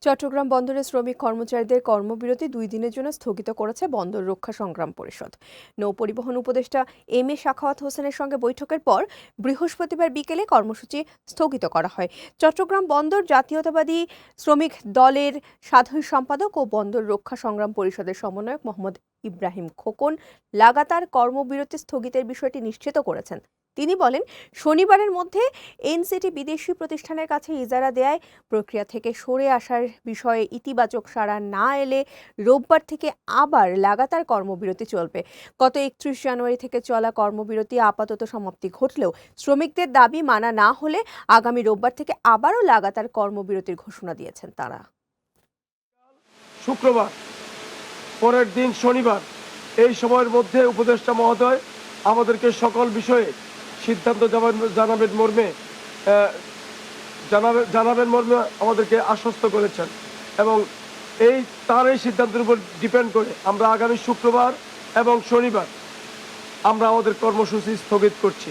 চট্টগ্রাম বন্দরে শ্রমিক কর্মচারীদের কর্মবিরতি 2 দিনের জন্য স্থগিত করেছে বন্দর রক্ষা সংগ্রাম পরিষদ। নৌপরিবহন উপদেষ্টা এম এ সাখাওয়াত হোসেনের সঙ্গে বৈঠকের পর বৃহস্পতিবার বিকেলে কর্মসূচি স্থগিত করা হয়। চট্টগ্রাম বন্দর জাতীয়তাবাদী শ্রমিক দলের সাধারণ সম্পাদক ও বন্দর রক্ষা সংগ্রাম পরিষদের সমন্বয়ক মোহাম্মদ ইব্রাহিম খোকন লাগাতার কর্মবিরতি স্থগিতের বিষয়টি নিশ্চিত করেছেন। তিনি বলেন, শনিবারের মধ্যে এনসিটি বিদেশি প্রতিষ্ঠানের কাছে ইজারা দেয় প্রক্রিয়া থেকে সরে আসার বিষয়ে ইতিবাচক সাড়া না এলে রোববার থেকে আবার লাগাতার কর্মবিরতি চলবে। গত 31 জানুয়ারি থেকে চলা কর্মবিরতি আপাতত সমাপ্তি ঘটলেও শ্রমিকদের দাবি মানা না হলে আগামী রোববার থেকে আবারও লাগাতার কর্মবিরতির ঘোষণা দিয়েছেন তারা। শুক্রবার পরের দিন শনিবার এই সময়ের মধ্যে উপদেষ্টা মহোদয় আমাদেরকে সকল বিষয়ে সিদ্ধান্ত জানাবেন মর্মে আমাদেরকে আশ্বস্ত করেছেন এবং তার এই সিদ্ধান্তের উপর ডিপেন্ড করে আমরা আগামী শুক্রবার এবং শনিবার আমরা আমাদের কর্মসূচি স্থগিত করছি।